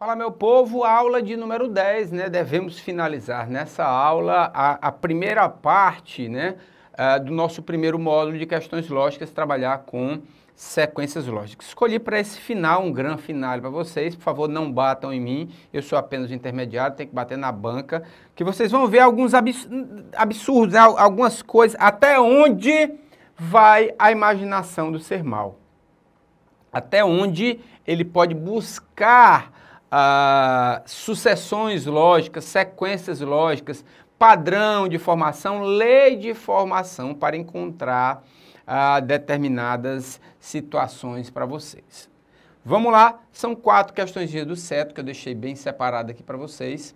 Fala, meu povo, aula de número 10, né? Devemos finalizar nessa aula a primeira parte, né, do nosso primeiro módulo de questões lógicas, trabalhar com sequências lógicas. Escolhi para esse final, um grande final para vocês, por favor, não batam em mim, eu sou apenas o intermediário, tem que bater na banca, que vocês vão ver alguns absurdos, né? Algumas coisas, até onde vai a imaginação do ser mal. Até onde ele pode buscar sucessões lógicas, sequências lógicas, padrão de formação, lei de formação para encontrar determinadas situações para vocês. Vamos lá, são 4 questões do certo que eu deixei bem separado aqui para vocês.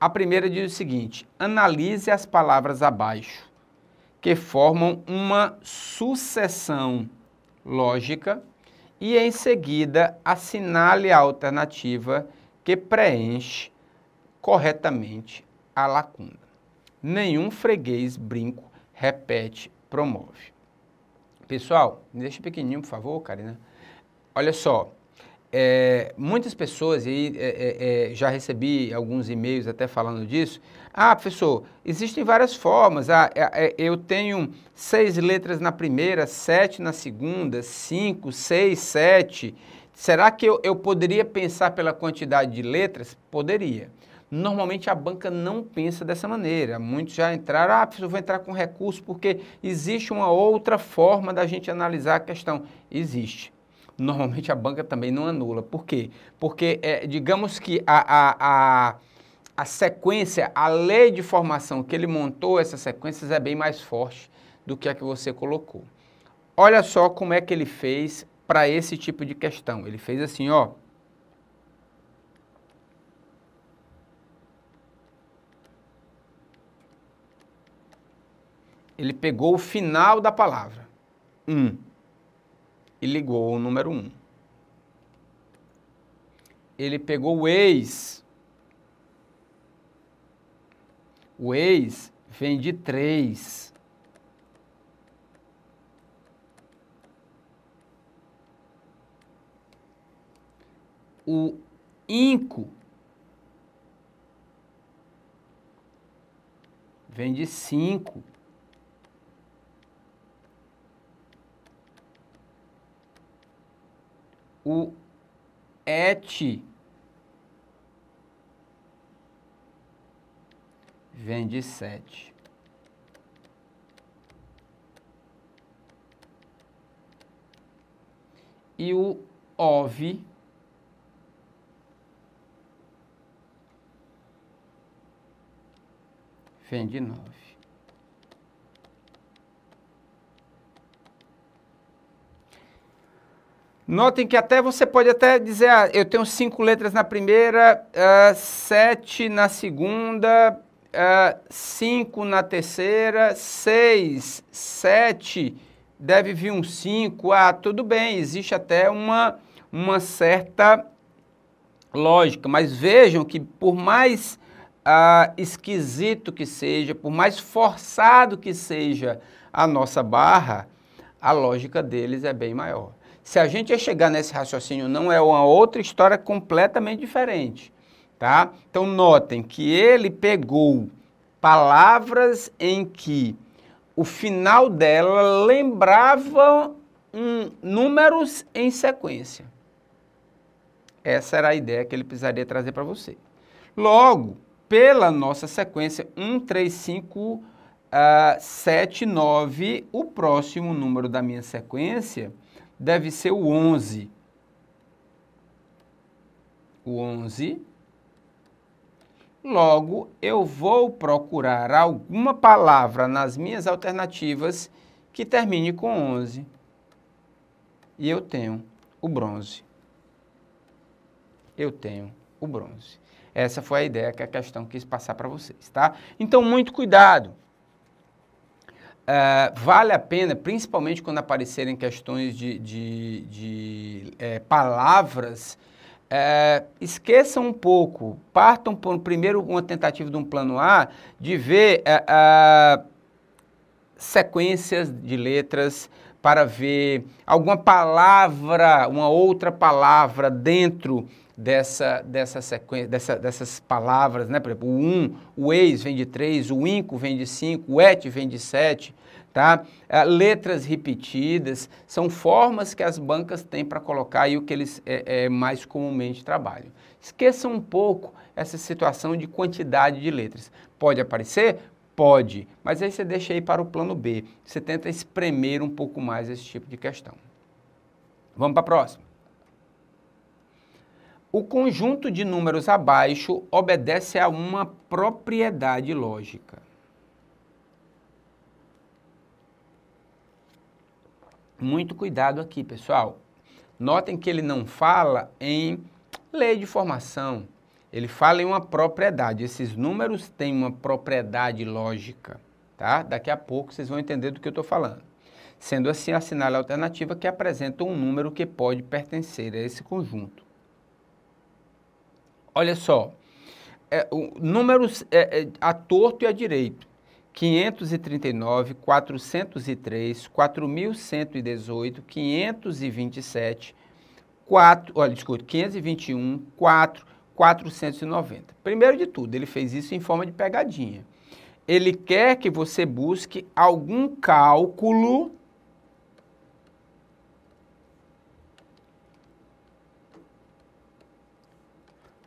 A primeira diz o seguinte: analise as palavras abaixo, que formam uma sucessão lógica, e em seguida assinale a alternativa que preenche corretamente a lacuna. Nenhum freguês brinco repete, promove. Pessoal, me deixa pequenininho, por favor, Karina. Olha só, muitas pessoas, e já recebi alguns e-mails até falando disso. Ah, professor, existem várias formas. Eu tenho 6 letras na primeira, 7 na segunda, 5, 6, 7. Será que eu poderia pensar pela quantidade de letras? Poderia. Normalmente a banca não pensa dessa maneira. Muitos já entraram, professor, vou entrar com recurso porque existe uma outra forma da gente analisar a questão. Existe. Normalmente a banca também não anula. Por quê? Porque, digamos que a sequência, a lei de formação que ele montou, essas sequências, é bem mais forte do que a que você colocou. Olha só como é que ele fez para esse tipo de questão. Ele fez assim, ó. Ele pegou o final da palavra, e ligou o número 1. Ele pegou o ex. O ex vem de 3. O inco vem de 5. O et vem de 7. E o ove vem de 9. Notem que você pode até dizer, eu tenho 5 letras na primeira, 7 na segunda, 5 na terceira, 6, 7, deve vir um 5, tudo bem, existe até uma certa lógica, mas vejam que por mais esquisito que seja, por mais forçado que seja a nossa barra, a lógica deles é bem maior. Se a gente ia chegar nesse raciocínio, não é uma outra história completamente diferente, tá? Então, notem que ele pegou palavras em que o final dela lembrava números em sequência. Essa era a ideia que ele precisaria trazer para você. Logo, pela nossa sequência 1, 3, 5, 7, 9, o próximo número da minha sequência deve ser o 11. O 11. Logo, eu vou procurar alguma palavra nas minhas alternativas que termine com 11. E eu tenho o bronze. Eu tenho o bronze. Essa foi a ideia que a questão quis passar para vocês, tá? Então, muito cuidado. Vale a pena, principalmente quando aparecerem questões de palavras, esqueçam um pouco, partam por primeiro uma tentativa de um plano A, de ver sequências de letras para ver alguma palavra, uma outra palavra dentro dessa sequência, dessas palavras, né? Por exemplo, o 1, o ex vem de 3, o inco vem de 5, o et vem de 7, tá? Letras repetidas, são formas que as bancas têm para colocar aí o que eles mais comumente trabalham. Esqueçam um pouco essa situação de quantidade de letras. Pode aparecer? Pode, mas aí você deixa aí para o plano B. Você tenta espremer um pouco mais esse tipo de questão. Vamos para a próxima. O conjunto de números abaixo obedece a uma propriedade lógica. Muito cuidado aqui, pessoal. Notem que ele não fala em lei de formação, ele fala em uma propriedade. Esses números têm uma propriedade lógica, tá? Daqui a pouco vocês vão entender do que eu estou falando. Sendo assim, assinale a alternativa que apresenta um número que pode pertencer a esse conjunto. Olha só, números a torto e a direito. 539, 403, 4.118, 527, 521, 4, 490. Primeiro de tudo, ele fez isso em forma de pegadinha. Ele quer que você busque algum cálculo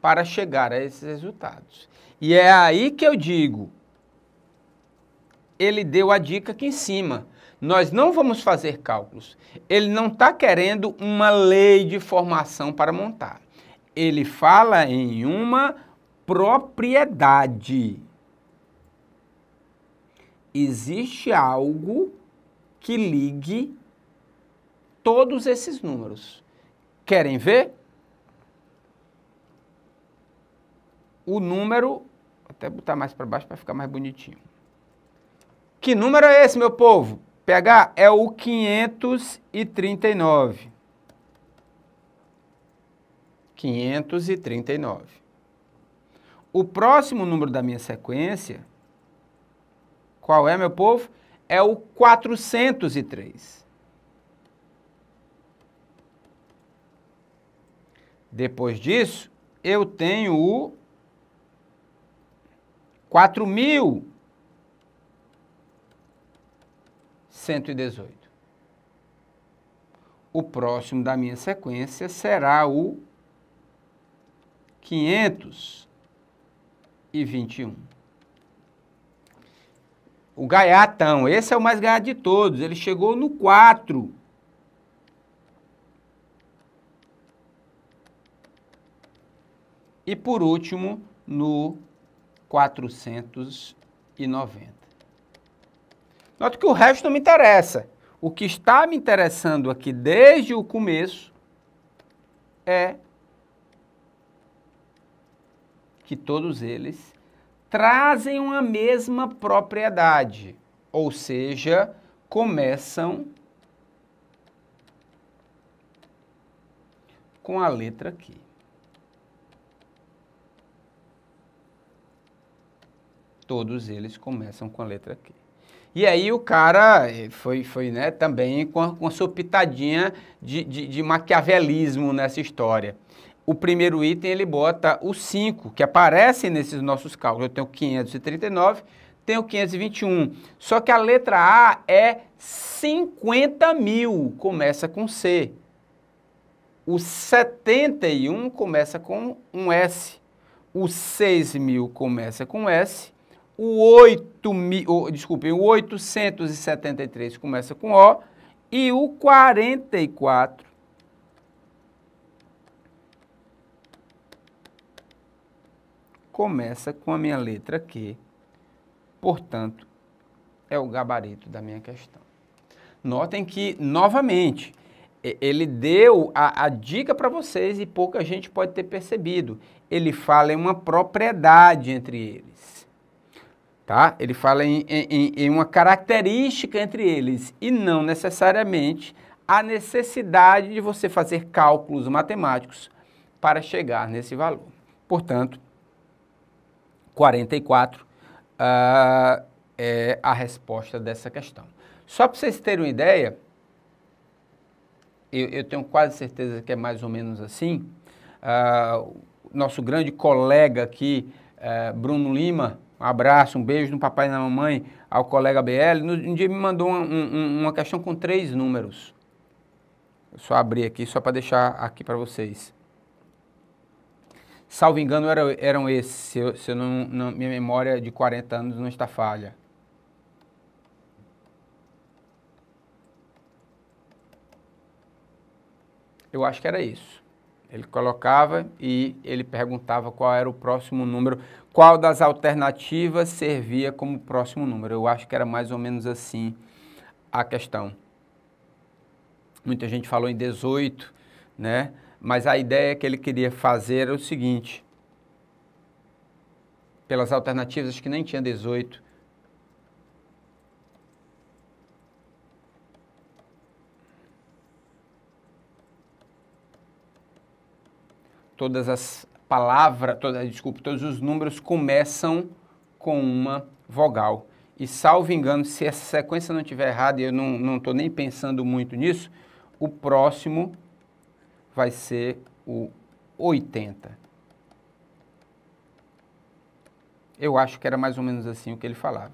para chegar a esses resultados. E é aí que eu digo, ele deu a dica aqui em cima. Nós não vamos fazer cálculos. Ele não está querendo uma lei de formação para montar. Ele fala em uma propriedade. Existe algo que ligue todos esses números. Querem ver? O número, vou até botar mais para baixo para ficar mais bonitinho. Que número é esse, meu povo? PH é o 539. 539. O próximo número da minha sequência, qual é, meu povo? É o 403. Depois disso, eu tenho o 4.118. O próximo da minha sequência será o 521. O gaiatão, esse é o mais gaiato de todos, ele chegou no 4. E por último, no 490. Note que o resto não me interessa. O que está me interessando aqui desde o começo é que todos eles trazem uma mesma propriedade, ou seja, começam com a letra Q. Todos eles começam com a letra Q. E aí o cara foi né, também com a sua pitadinha de maquiavelismo nessa história. O primeiro item ele bota o 5, que aparece nesses nossos cálculos. Eu tenho 539, tenho 521. Só que a letra A é 50.000, começa com C. O 71 começa com um S. O 6.000 começa com S. O 873 começa com O e o 44 começa com a minha letra Q, portanto, é o gabarito da minha questão. Notem que, novamente, ele deu a dica para vocês e pouca gente pode ter percebido. Ele fala em uma propriedade entre eles. Tá? Ele fala em uma característica entre eles e não necessariamente a necessidade de você fazer cálculos matemáticos para chegar nesse valor. Portanto, 44 é a resposta dessa questão. Só para vocês terem uma ideia, eu tenho quase certeza que é mais ou menos assim, nosso grande colega aqui, Bruno Lima, um abraço, um beijo no papai e na mamãe, ao colega BL, um dia me mandou uma questão com 3 números. Eu só abri aqui, só para deixar aqui para vocês. Salvo engano, eram esses, se eu não, minha memória de 40 anos não está falha. Eu acho que era isso. Ele colocava e ele perguntava qual era o próximo número, qual das alternativas servia como próximo número. Eu acho que era mais ou menos assim a questão. Muita gente falou em 18, né? Mas a ideia que ele queria fazer era o seguinte. Pelas alternativas, acho que nem tinha 18. Todas as palavras, todos os números começam com uma vogal. E salvo engano, se essa sequência não estiver errada, e eu não estou nem pensando muito nisso, o próximo vai ser o 80. Eu acho que era mais ou menos assim o que ele falava.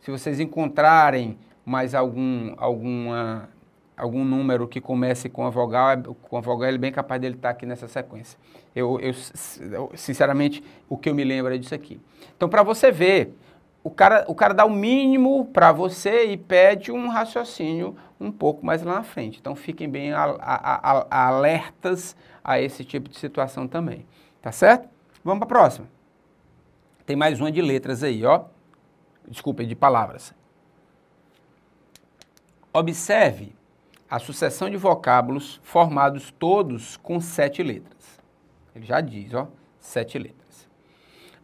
Se vocês encontrarem mais algum número que comece com a vogal ele é bem capaz dele estar aqui nessa sequência. Eu, sinceramente, o que eu me lembro é disso aqui. Então, para você ver, o cara dá o mínimo para você e pede um raciocínio um pouco mais lá na frente. Então, fiquem bem alertas a esse tipo de situação também. Tá certo? Vamos para a próxima. Tem mais uma de letras aí, ó. Desculpa, de palavras. Observe a sucessão de vocábulos formados todos com 7 letras. Ele já diz, ó, 7 letras.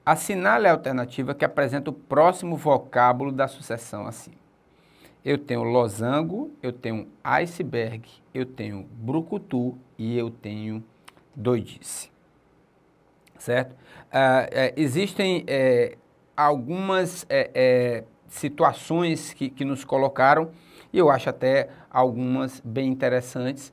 Assinale a alternativa que apresenta o próximo vocábulo da sucessão acima. Eu tenho losango, eu tenho iceberg, eu tenho brucutu e eu tenho doidice. Certo? Existem algumas situações que nos colocaram, e eu acho até algumas bem interessantes.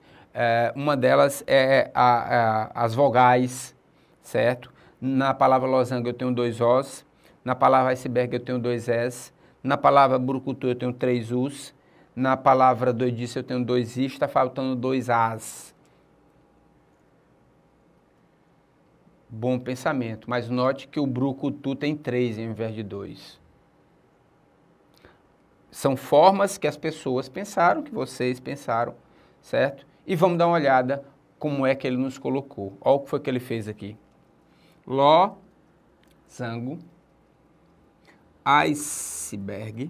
Uma delas é as vogais, certo? Na palavra losango eu tenho 2 Os, na palavra iceberg eu tenho 2 Es, na palavra brucutu eu tenho 3 Us, na palavra doidice eu tenho 2 Is, está faltando 2 As. Bom pensamento, mas note que o brucutu tem 3 em vez de 2. São formas que as pessoas pensaram, que vocês pensaram, certo? E vamos dar uma olhada como é que ele nos colocou. Olha o que foi que ele fez aqui. Ló, zango, iceberg,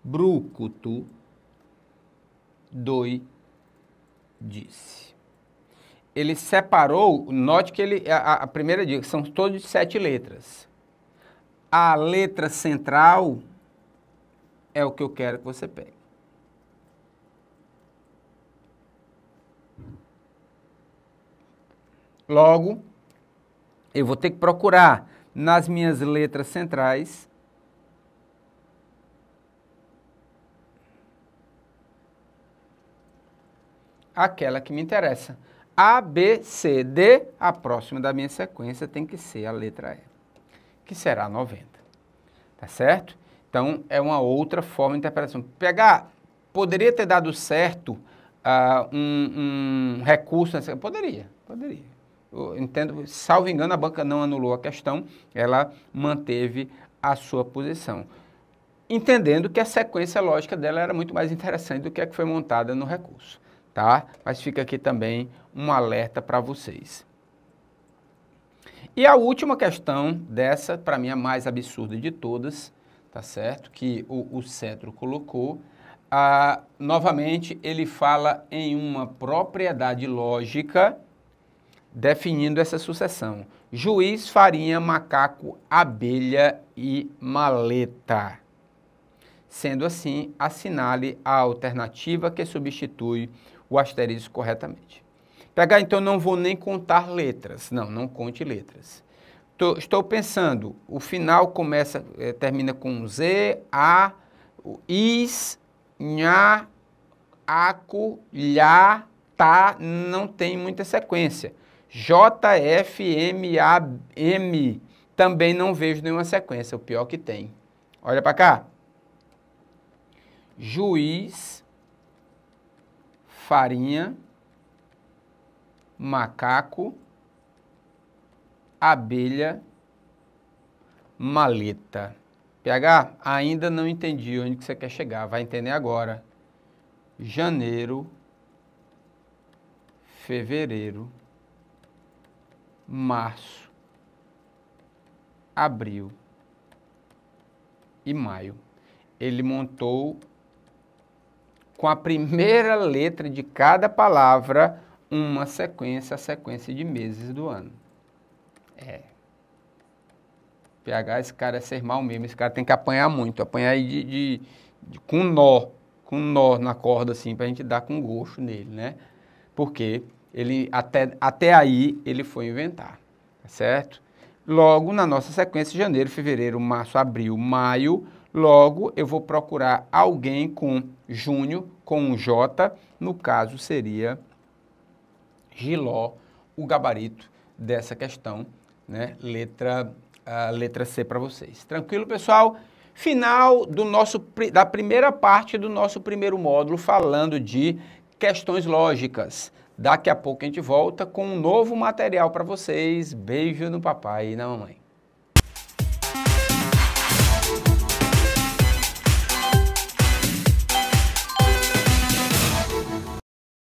brucutu, doi, disse. Ele separou, note que a primeira dica, são todos de 7 letras. A letra central é o que eu quero que você pegue. Logo, eu vou ter que procurar nas minhas letras centrais aquela que me interessa. A, B, C, D, a próxima da minha sequência tem que ser a letra E, que será 90. Tá certo? Então, é uma outra forma de interpretação. Poderia ter dado certo um recurso, poderia. Eu entendo, salvo engano, a banca não anulou a questão, ela manteve a sua posição. Entendendo que a sequência lógica dela era muito mais interessante do que a que foi montada no recurso, tá? Mas fica aqui também um alerta para vocês. E a última questão dessa, para mim a mais absurda de todas, tá certo? Que o Cetro colocou. Novamente, ele fala em uma propriedade lógica definindo essa sucessão. Juiz, farinha, macaco, abelha e maleta. Sendo assim, assinale a alternativa que substitui o asterisco corretamente. Então, não vou nem contar letras. Não conte letras. Estou pensando, o final termina com Z, A, Is, Nha, Aco, Lhá, Tá, não tem muita sequência. JFMAM, também não vejo nenhuma sequência, o pior que tem. Olha para cá. Juiz, farinha, macaco, abelha, maleta. PH, ainda não entendi onde que você quer chegar, vai entender agora. Janeiro, fevereiro, março, abril e maio. Ele montou com a primeira letra de cada palavra uma sequência, a sequência de meses do ano. PH, esse cara é ser mal mesmo, esse cara tem que apanhar muito, apanhar aí com nó na corda assim, pra gente dar com gosto nele, né? Porque ele, até aí ele foi inventar, tá certo? Logo, na nossa sequência, janeiro, fevereiro, março, abril, maio, logo eu vou procurar alguém com junho, com um J, no caso seria Giló, o gabarito dessa questão, né? Letra C para vocês. Tranquilo, pessoal? Final da primeira parte do nosso primeiro módulo falando de questões lógicas. Daqui a pouco a gente volta com um novo material para vocês. Beijo no papai e na mamãe.